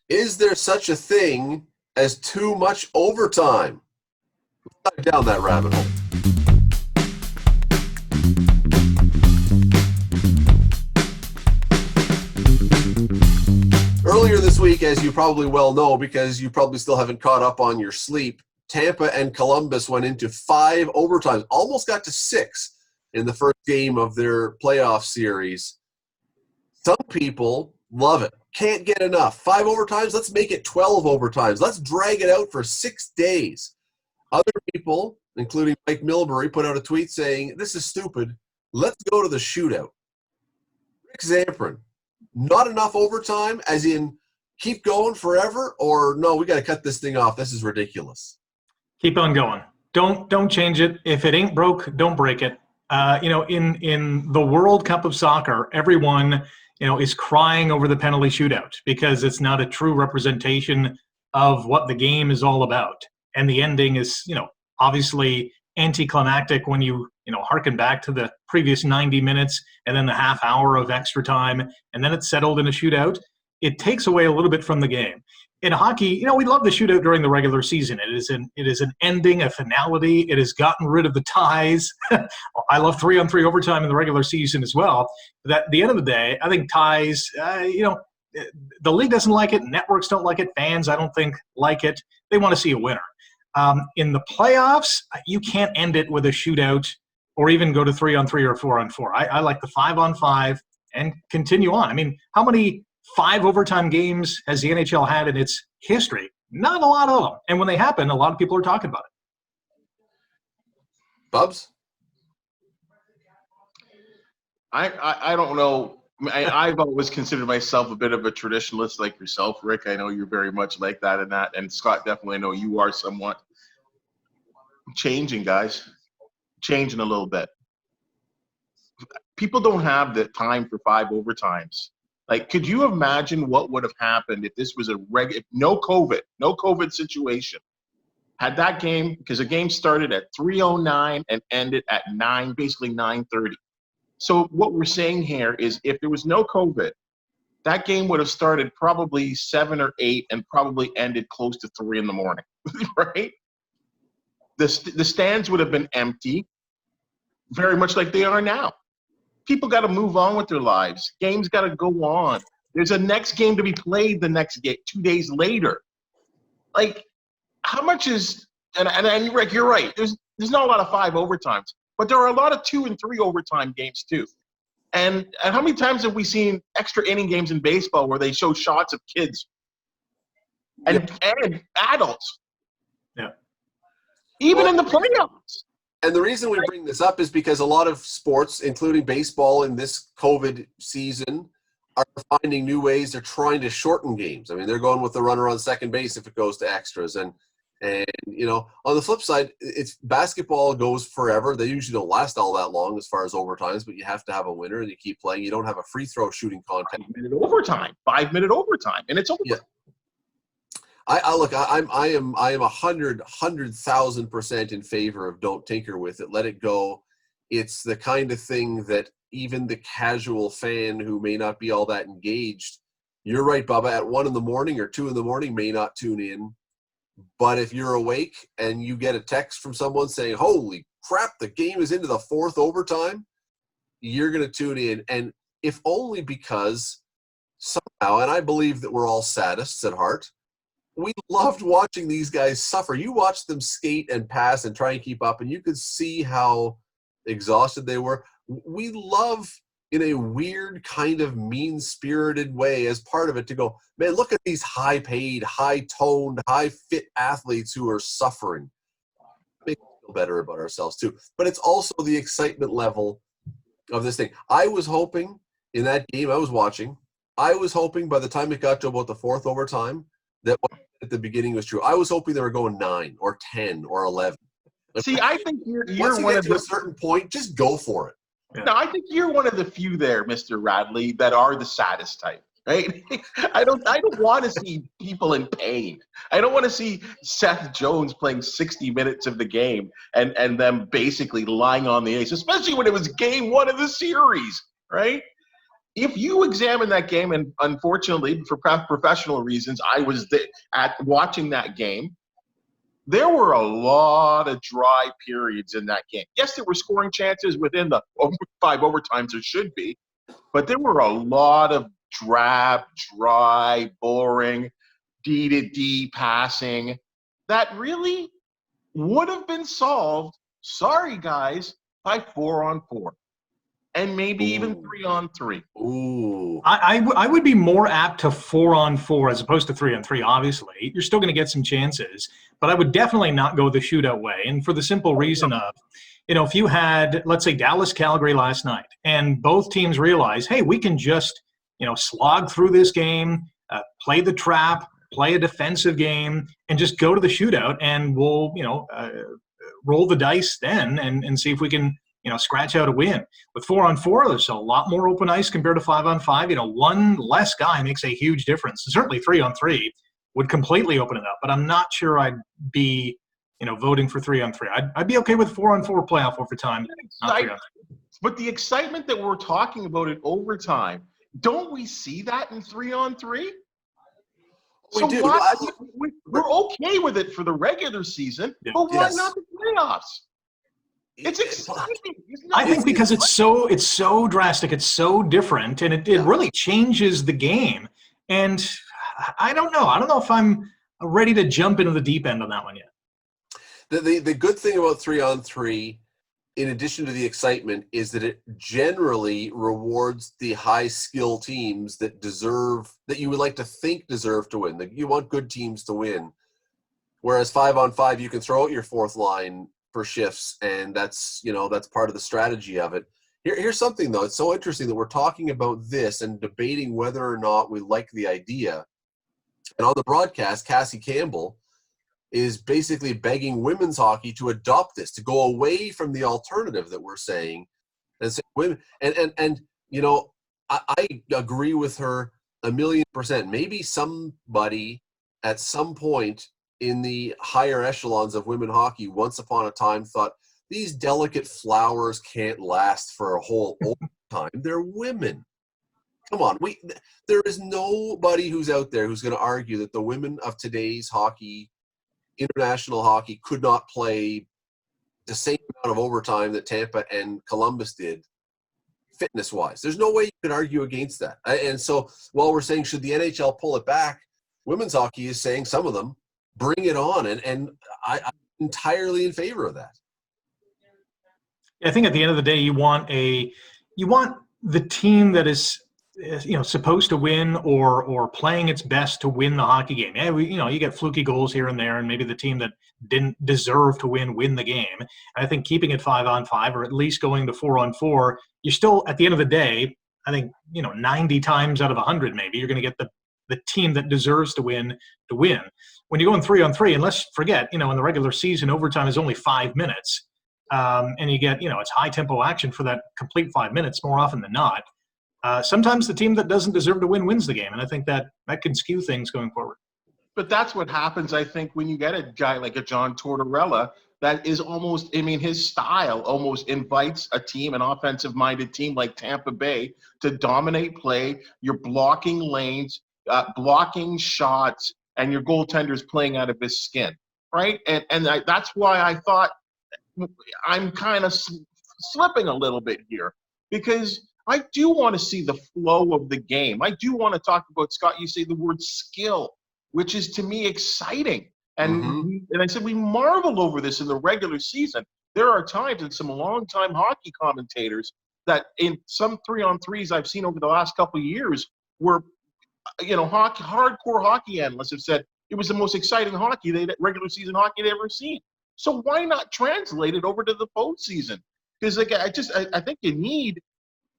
Is there such a thing as too much overtime? Let's dive down that rabbit hole. Earlier this week, as you probably well know, because you probably still haven't caught up on your sleep, Tampa and Columbus went into 5 overtimes, almost got to 6 in the first game of their playoff series. Some people love it. Can't get enough. 5 overtimes, let's make it 12 overtimes. Let's drag it out for 6 days. Other people, including Mike Milbury, put out a tweet saying, this is stupid. Let's go to the shootout. Rick Zamprin, not enough overtime, as in keep going forever, or no, we got to cut this thing off. This is ridiculous. Keep on going. Don't change it. If it ain't broke, don't break it. In the World Cup of Soccer, everyone is crying over the penalty shootout because it's not a true representation of what the game is all about. And the ending is, obviously anticlimactic when you harken back to the previous 90 minutes and then the half hour of extra time, and then it's settled in a shootout. It takes away a little bit from the game. In hockey, we love the shootout during the regular season. It is an ending, a finality. It has gotten rid of the ties. I love 3-on-3 overtime in the regular season as well. But at the end of the day, I think ties, the league doesn't like it. Networks don't like it. Fans, I don't think, like it. They want to see a winner. In the playoffs, you can't end it with a shootout or even go to 3-on-3 or 4-on-4. I like the 5-on-5 and continue on. I mean, how many 5 overtime games has the NHL had in its history? Not a lot of them. And when they happen, a lot of people are talking about it. Bubs? I don't know. I've always considered myself a bit of a traditionalist like yourself, Rick. I know you're very much like that and that. And Scott, definitely, I know you are somewhat. Changing, guys. Changing a little bit. People don't have the time for 5 overtimes. Like, could you imagine what would have happened if this was no COVID situation? Had that game, because the game started at 3:09 and ended at 9:30. So what we're saying here is if there was no COVID, that game would have started probably 7 or 8 and probably ended close to 3 in the morning, right? The stands would have been empty, very much like they are now. People got to move on with their lives. Games got to go on. There's a next game to be played the next game, 2 days later. Like, how much is and Rick, you're right. There's not a lot of 5 overtimes, but there are a lot of 2 and 3 overtime games too. And how many times have we seen extra inning games in baseball where they show shots of kids and adults? Yeah. Even in the playoffs. And the reason we bring this up is because a lot of sports, including baseball in this COVID season, are finding new ways. They're trying to shorten games. I mean, they're going with the runner on second base if it goes to extras. And on the flip side, it's basketball goes forever. They usually don't last all that long as far as overtimes, but you have to have a winner and you keep playing. You don't have a free throw shooting contest. 5-minute overtime, 5-minute overtime, and it's over. Yeah. I am 100,000% in favor of don't tinker with it. Let it go. It's the kind of thing that even the casual fan who may not be all that engaged, you're right, Bubba, at 1 in the morning or 2 in the morning may not tune in. But if you're awake and you get a text from someone saying, holy crap, the game is into the 4th overtime, you're going to tune in. And if only because somehow, and I believe that we're all sadists at heart, we loved watching these guys suffer. You watched them skate and pass and try and keep up, and you could see how exhausted they were. We love, in a weird kind of mean-spirited way, as part of it, to go, man, look at these high-paid, high-toned, high-fit athletes who are suffering. Make us feel better about ourselves, too. But it's also the excitement level of this thing. I was hoping in that game I was watching, by the time it got to about the 4th overtime, that what at the beginning was true. I was hoping they were going 9 or 10 or 11. See, I think you're once you one get of to a certain point, just go for it. Yeah. No, I think you're one of the few there, Mr. Radley, that are the saddest type, right? I don't want to see people in pain. I don't want to see Seth Jones playing 60 minutes of the game and them basically lying on the ice, especially when it was game 1 of the series, right? if you examine that game, and unfortunately for professional reasons, I was at watching that game. There were a lot of dry periods in that game. Yes, there were scoring chances within the 5 overtimes there should be, but there were a lot of drab, dry, boring, D-to-D passing that really would have been solved, sorry guys, by 4-on-4. And maybe even 3-on-3. Ooh. I would be more apt to 4-on-4 as opposed to 3-on-3, obviously. You're still going to get some chances, but I would definitely not go the shootout way. And for the simple reason of, if you had, let's say, Dallas-Calgary last night, and both teams realize, hey, we can just, slog through this game, play the trap, play a defensive game, and just go to the shootout, and we'll, roll the dice then and see if we can, scratch out a win. With 4-on-4, there's a lot more open ice compared to 5-on-5. One less guy makes a huge difference. Certainly 3-on-3 would completely open it up, but I'm not sure I'd be, voting for 3-on-3. I'd be okay with 4-on-4 playoff overtime, not 3-on-3. But the excitement that we're talking about in overtime, don't we see that in 3-on-3? We do. We're okay with it for the regular season, but why not the playoffs? It's exciting. I think because it's so drastic, it's so different, and it really changes the game. And I don't know. I don't know if I'm ready to jump into the deep end on that one yet. The good thing about 3-on-3, in addition to the excitement, is that it generally rewards the high skill teams that you would like to think deserve to win. You want good teams to win. Whereas 5-on-5, you can throw out your fourth line for shifts, and that's part of the strategy of it. Here's something though. It's so interesting that we're talking about this and debating whether or not we like the idea. And on the broadcast, Cassie Campbell is basically begging women's hockey to adopt this, to go away from the alternative that we're saying, and say women. And I agree with her 1,000,000%. Maybe somebody at some point in the higher echelons of women hockey once upon a time thought these delicate flowers can't last for a whole time. They're women. Come on. There is nobody who's out there who's going to argue that the women of today's hockey, international hockey, could not play the same amount of overtime that Tampa and Columbus did fitness-wise. There's no way you can argue against that. And so while we're saying should the NHL pull it back, women's hockey is saying, some of them, bring it on, and I'm entirely in favor of that. I think at the end of the day, you want the team that is supposed to win or playing its best to win the hockey game. Yeah, you get fluky goals here and there, and maybe the team that didn't deserve to win the game. And I think keeping it 5-on-5 or at least going to 4-on-4, you're still, at the end of the day, I think 90 times out of 100 maybe you're going to get the team that deserves to win to win. When you go in 3-on-3, and let's forget, in the regular season, overtime is only 5 minutes. And you get, it's high tempo action for that complete 5 minutes more often than not. Sometimes the team that doesn't deserve to win wins the game. And I think that can skew things going forward. But that's what happens, I think, when you get a guy like a John Tortorella that is almost, his style almost invites a team, an offensive-minded team like Tampa Bay, to dominate play. You're blocking lanes, blocking shots, and your goaltender's playing out of his skin, right? And that's why I thought I'm kind of slipping a little bit here, because I do want to see the flow of the game. I do want to talk about, Scott, you say the word skill, which is to me exciting. And and I said we marvel over this in the regular season. There are times, and some longtime hockey commentators, that in some 3-on-3s I've seen over the last couple of years where hardcore hockey analysts have said it was the most exciting regular season hockey they'd ever seen. So why not translate it over to the postseason? Because I think you need,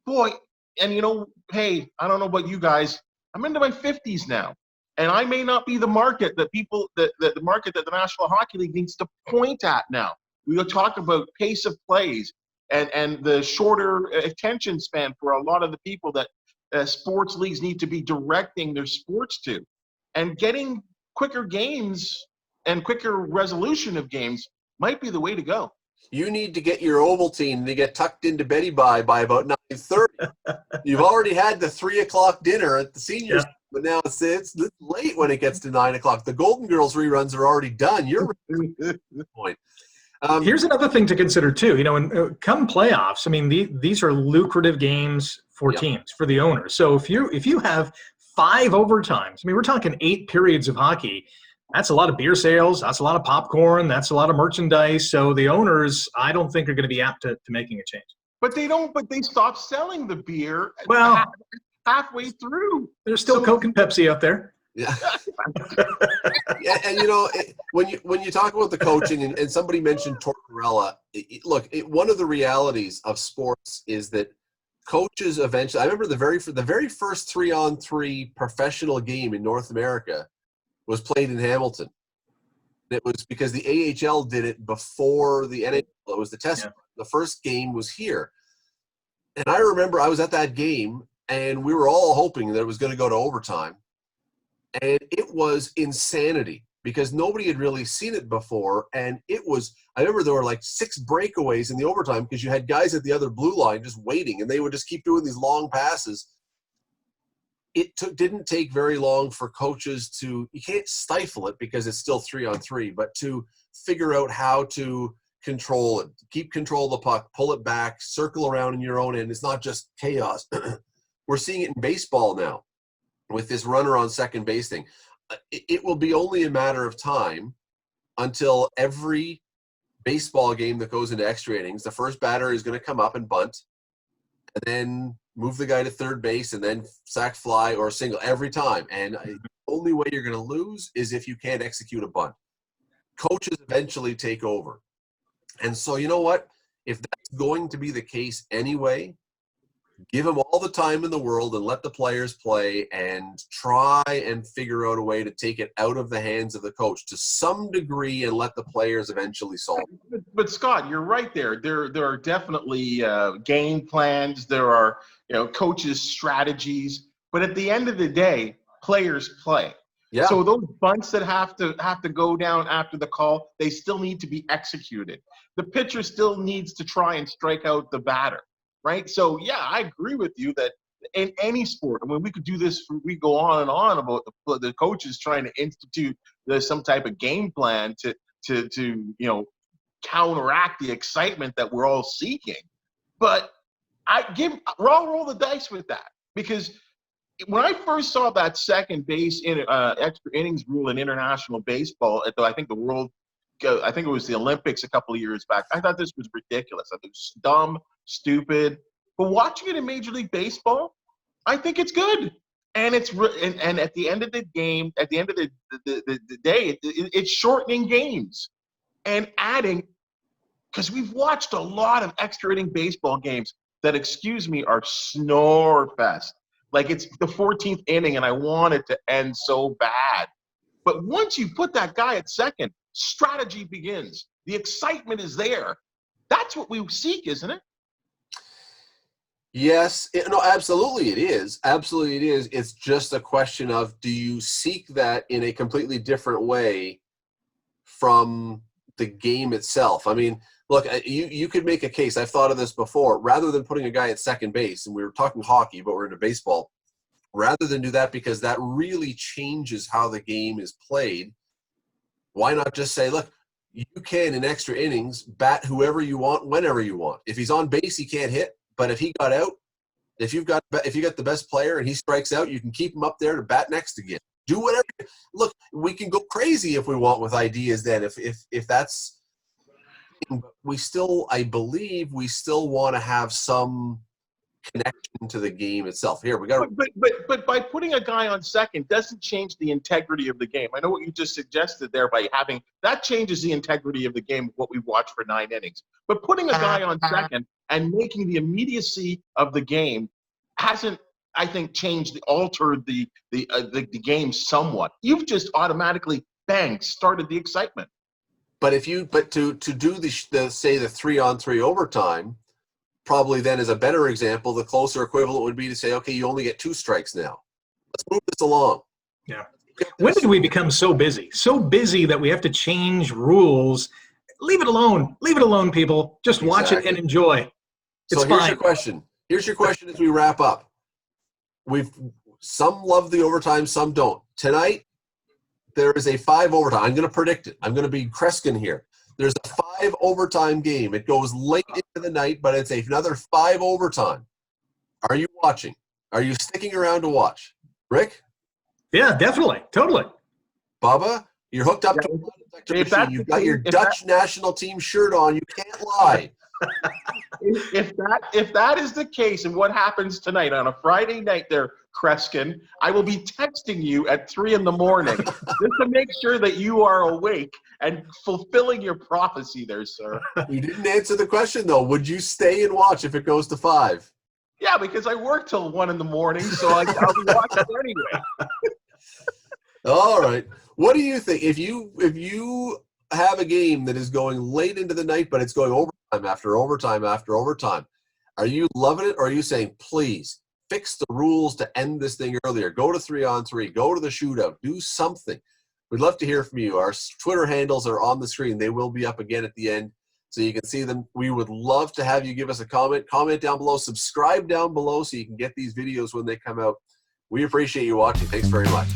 and hey, I don't know about you guys, I'm into my 50s now, and I may not be the market that the market that the National Hockey League needs to point at now. We'll talk about pace of plays and the shorter attention span for a lot of the people that sports leagues need to be directing their sports to, and getting quicker games and quicker resolution of games might be the way to go. You need to get your Ovaltine to get tucked into Betty by about 9:30. You've already had the 3:00 dinner at the seniors, but now it's late when it gets to 9:00. The Golden Girls reruns are already done. You're right at this point. Here's another thing to consider too. Come playoffs, I mean, these are lucrative games for teams, for the owners. So if you have 5 overtimes, I mean, we're talking 8 periods of hockey. That's a lot of beer sales. That's a lot of popcorn. That's a lot of merchandise. So the owners, I don't think, are going to be apt to making a change. But they don't. But they stopped selling the beer. Well, halfway through, there's still Coke and Pepsi out there. Yeah. Yeah, and when you talk about the coaching, and somebody mentioned Tortorella, one of the realities of sports is that coaches eventually. I remember the very first 3-on-3 professional game in North America was played in Hamilton. It was because the AHL did it before the NHL. It was the test. Yeah. The first game was here. And I remember I was at that game, and we were all hoping that it was going to go to overtime. And it was insanity because nobody had really seen it before. And I remember there were like 6 breakaways in the overtime because you had guys at the other blue line just waiting, and they would just keep doing these long passes. It didn't take very long for coaches you can't stifle it because it's still 3-on-3, but to figure out how to control it, keep control of the puck, pull it back, circle around in your own end. It's not just chaos. We're seeing it in baseball now with this runner on second base thing. It will be only a matter of time until every baseball game that goes into extra innings, the first batter is going to come up and bunt, and then move the guy to third base, and then sac fly or single every time. And the only way you're going to lose is if you can't execute a bunt. Coaches eventually take over. And so you know what? If that's going to be the case anyway, give them all the time in the world and let the players play and try and figure out a way to take it out of the hands of the coach to some degree and let the players eventually solve it. But Scott, you're right there. There are definitely game plans. There are coaches' strategies. But at the end of the day, players play. Yeah. So those bunts that have to go down after the call, they still need to be executed. The pitcher still needs to try and strike out the batter. Right. So, yeah, I agree with you that in any sport, I mean, we could do this. We go on and on about the coaches trying to institute some type of game plan to counteract the excitement that we're all seeking. But I'll roll the dice with that, because when I first saw that second base in extra innings rule in international baseball at I think it was the Olympics a couple of years back, I thought this was ridiculous. I thought it was dumb, stupid. But watching it in Major League Baseball, I think it's good. And and at the end of the game, at the end of the day, it's shortening games and adding, because we've watched a lot of extra inning baseball games that, are snore fest. Like it's the 14th inning and I want it to end so bad. But once you put that guy at second, strategy begins. The excitement is there. That's what we seek, isn't it? Yes. No, absolutely it is. Absolutely it is. It's just a question of, do you seek that in a completely different way from the game itself? I mean, look, you could make a case. I've thought of this before. Rather than putting a guy at second base, and we were talking hockey, but we're into baseball, rather than do that because that really changes how the game is played, why not just say, look, you can, in extra innings, bat whoever you want, whenever you want. If he's on base, he can't hit. But if he got out, if you got the best player and he strikes out, you can keep him up there to bat next again. Do whatever. Look, we can go crazy if we want with ideas then. If that's, I believe we still want to have some connection to the game itself. Here we go. But by putting a guy on second doesn't change the integrity of the game. I know what you just suggested there by having that changes the integrity of the game, what we've watched for 9 innings. But putting a guy on second and making the immediacy of the game hasn't, I think, altered the game somewhat. You've just automatically started the excitement. But to do the 3-on-3 overtime, probably then is a better example. The closer equivalent would be to say, okay, you only get 2 strikes now. Let's move this along. Yeah. When did we become so busy? So busy that we have to change rules leave it alone. Leave it alone, people. Just watch it and enjoy. It's so here's fine. your question. Here's your question as we wrap up. Some love the overtime, some don't. Tonight, there is a 5 overtime. I'm going to predict it. I'm going to be Kreskin here. There's a 5 overtime game. It goes late into the night, but it's another 5 overtime. Are you watching? Are you sticking around to watch? Rick? Yeah, definitely. Totally. Bubba, you're hooked up to a machine. You've got your Dutch national team shirt on. You can't lie. If that is the case, and what happens tonight on a Friday night there, Kreskin, I will be texting you at 3 a.m. just to make sure that you are awake and fulfilling your prophecy there, sir. You didn't answer the question, though. Would you stay and watch if it goes to 5? Yeah, because I work till 1 a.m, so I'll be watching anyway. All right. What do you think? If you have a game that is going late into the night, but it's going overtime after overtime after overtime, are you loving it, or are you saying, please fix the rules to end this thing earlier? Go to 3-on-3. Go to the shootout. Do something. We'd love to hear from you. Our Twitter handles are on the screen. They will be up again at the end, so you can see them. We would love to have you give us a comment. Comment down below. Subscribe down below so you can get these videos when they come out. We appreciate you watching. Thanks very much.